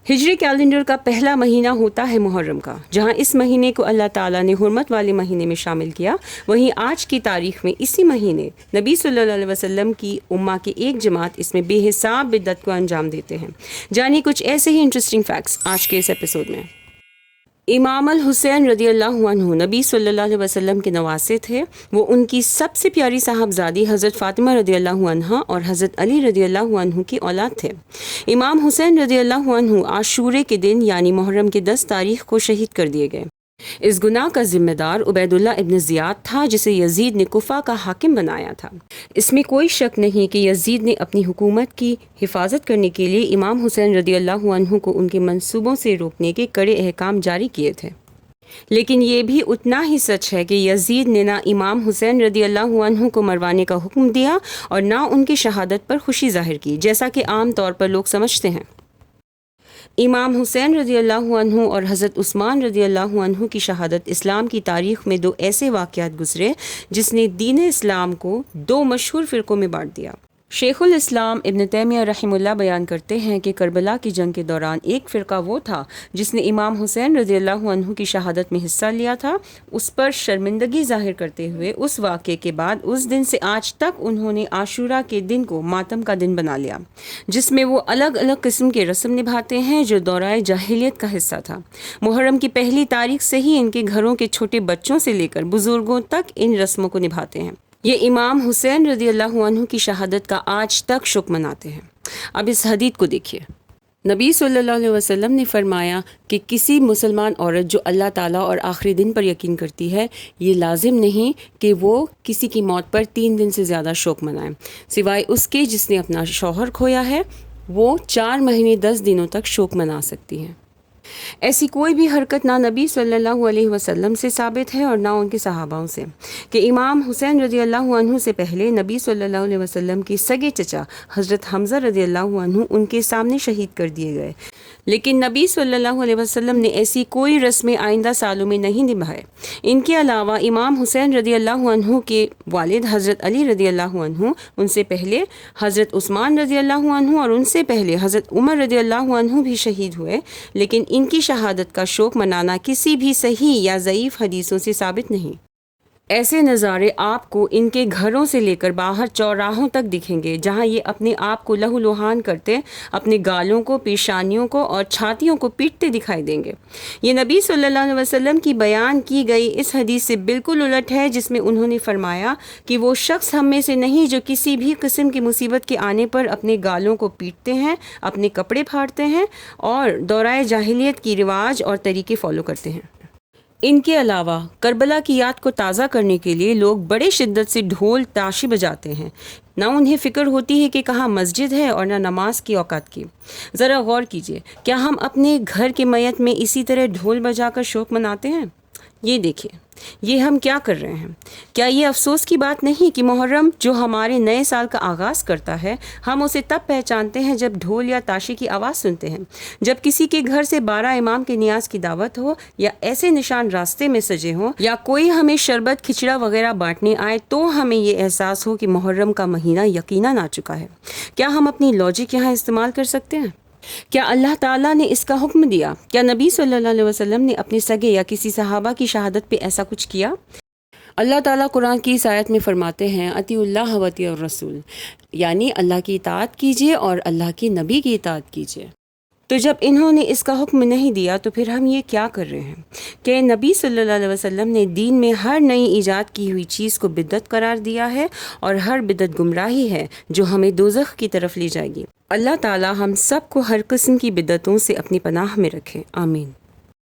ہجری کیلنڈر کا پہلا مہینہ ہوتا ہے محرم کا. جہاں اس مہینے کو اللہ تعالیٰ نے حرمت والے مہینے میں شامل کیا، وہیں آج کی تاریخ میں اسی مہینے نبی صلی اللہ علیہ وسلم کی امہ کی ایک جماعت اس میں بے حساب بدعت کو انجام دیتے ہیں. جانیے کچھ ایسے ہی انٹرسٹنگ فیکٹس آج کے اس ایپیسوڈ میں. امام الحسین رضی اللہ عنہ نبی صلی اللہ علیہ وسلم کے نواسے تھے. وہ ان کی سب سے پیاری صاحبزادی حضرت فاطمہ رضی اللہ عنہا اور حضرت علی رضی اللہ عنہ کی اولاد تھے. امام حسین رضی اللہ عنہ عاشورے کے دن یعنی محرم کے 10 تاریخ کو شہید کر دیے گئے. اس گناہ کا ذمہ دار عبید اللہ ابن زیاد تھا، جسے یزید نے کوفہ کا حاکم بنایا تھا. اس میں کوئی شک نہیں کہ یزید نے اپنی حکومت کی حفاظت کرنے کے لیے امام حسین رضی اللہ عنہ کو ان کے منصوبوں سے روکنے کے کڑے احکام جاری کیے تھے. لیکن یہ بھی اتنا ہی سچ ہے کہ یزید نے نہ امام حسین رضی اللہ عنہ کو مروانے کا حکم دیا اور نہ ان کی شہادت پر خوشی ظاہر کی، جیسا کہ عام طور پر لوگ سمجھتے ہیں. امام حسین رضی اللہ عنہ اور حضرت عثمان رضی اللہ عنہ کی شہادت اسلام کی تاریخ میں 2 ایسے واقعات گزرے جس نے دین اسلام کو 2 مشہور فرقوں میں بانٹ دیا. شیخ الاسلام ابن تیمیہ رحمہ اللہ بیان کرتے ہیں کہ کربلا کی جنگ کے دوران ایک فرقہ وہ تھا جس نے امام حسین رضی اللہ عنہ کی شہادت میں حصہ لیا تھا. اس پر شرمندگی ظاہر کرتے ہوئے اس واقعے کے بعد اس دن سے آج تک انہوں نے عاشورہ کے دن کو ماتم کا دن بنا لیا، جس میں وہ الگ الگ قسم کے رسم نبھاتے ہیں جو دورہ جاہلیت کا حصہ تھا. محرم کی پہلی تاریخ سے ہی ان کے گھروں کے چھوٹے بچوں سے لے کر بزرگوں تک ان رسموں کو نبھاتے ہیں. یہ امام حسین رضی اللہ عنہ کی شہادت کا آج تک شکر مناتے ہیں. اب اس حدیث کو دیکھیے. نبی صلی اللہ علیہ وسلم نے فرمایا کہ کسی مسلمان عورت جو اللہ تعالیٰ اور آخری دن پر یقین کرتی ہے، یہ لازم نہیں کہ وہ کسی کی موت پر 3 دن سے زیادہ شوق منائے، سوائے اس کے جس نے اپنا شوہر کھویا ہے. وہ 4 مہینے 10 دنوں تک شوق منا سکتی ہیں. ایسی کوئی بھی حرکت نہ نبی صلی اللہ علیہ وسلم سے ثابت ہے اور نہ ان کے صحاباؤں سے کہ امام حسین رضی اللہ عنہ سے پہلے نبی صلی اللہ علیہ وسلم کے سگے چچا حضرت حمزہ رضی اللہ عنہ ان کے سامنے شہید کر دیے گئے. لیکن نبی صلی اللہ علیہ وسلم نے ایسی کوئی رسمیں آئندہ سالوں میں نہیں نبھائے. ان کے علاوہ امام حسین رضی اللہ عنہ کے والد حضرت علی رضی اللہ عنہ، ان سے پہلے حضرت عثمان رضی اللہ عنہ اور ان سے پہلے حضرت عمر رضی اللہ عنہ بھی شہید ہوئے. لیکن ان کی شہادت کا شوق منانا کسی بھی صحیح یا ضعیف حدیثوں سے ثابت نہیں. ایسے نظارے آپ کو ان کے گھروں سے لے کر باہر چوراہوں تک دکھیں گے، جہاں یہ اپنے آپ کو لہو لہان کرتے اپنے گالوں کو، پیشانیوں کو اور چھاتیوں کو پیٹتے دکھائی دیں گے. یہ نبی صلی اللہ علیہ وسلم کی بیان کی گئی اس حدیث سے بالکل الٹ ہے، جس میں انہوں نے فرمایا کہ وہ شخص ہم میں سے نہیں جو کسی بھی قسم کی مصیبت کے آنے پر اپنے گالوں کو پیٹتے ہیں، اپنے کپڑے پھاڑتے ہیں اور دورہ جاہلیت کی رواج اور طریقے فالو کرتے ہیں. ان کے علاوہ کربلا کی یاد کو تازہ کرنے کے لیے لوگ بڑے شدت سے ڈھول تاشی بجاتے ہیں. نہ انہیں فکر ہوتی ہے کہ کہاں مسجد ہے اور نہ نماز کی اوقات کی. ذرا غور کیجئے، کیا ہم اپنے گھر کے میت میں اسی طرح ڈھول بجا کر شوق مناتے ہیں؟ یہ دیکھیے، یہ ہم کیا کر رہے ہیں. کیا یہ افسوس کی بات نہیں کہ محرم جو ہمارے نئے سال کا آغاز کرتا ہے، ہم اسے تب پہچانتے ہیں جب ڈھول یا تاشی کی آواز سنتے ہیں، جب کسی کے گھر سے 12 امام کے نیاز کی دعوت ہو، یا ایسے نشان راستے میں سجے ہوں، یا کوئی ہمیں شربت کھچڑا وغیرہ بانٹنے آئے تو ہمیں یہ احساس ہو کہ محرم کا مہینہ یقیناً آ چکا ہے. کیا ہم اپنی لاجک یہاں استعمال کر سکتے ہیں؟ کیا اللہ تعالیٰ نے اس کا حکم دیا؟ کیا نبی صلی اللہ علیہ وسلم نے اپنے سگے یا کسی صحابہ کی شہادت پہ ایسا کچھ کیا؟ اللہ تعالیٰ قرآن کی اس آیت میں فرماتے ہیں اطیعوا اللہ و اطیعوا الرسول، یعنی اللہ کی اطاعت کیجیے اور اللہ کے نبی کی اطاعت کیجیے. تو جب انہوں نے اس کا حکم نہیں دیا تو پھر ہم یہ کیا کر رہے ہیں کہ نبی صلی اللہ علیہ وسلم نے دین میں ہر نئی ایجاد کی ہوئی چیز کو بدعت قرار دیا ہے، اور ہر بدعت گمراہی ہے جو ہمیں دوزخ کی طرف لے جائے گی. اللہ تعالی ہم سب کو ہر قسم کی بدعتوں سے اپنی پناہ میں رکھے. آمین.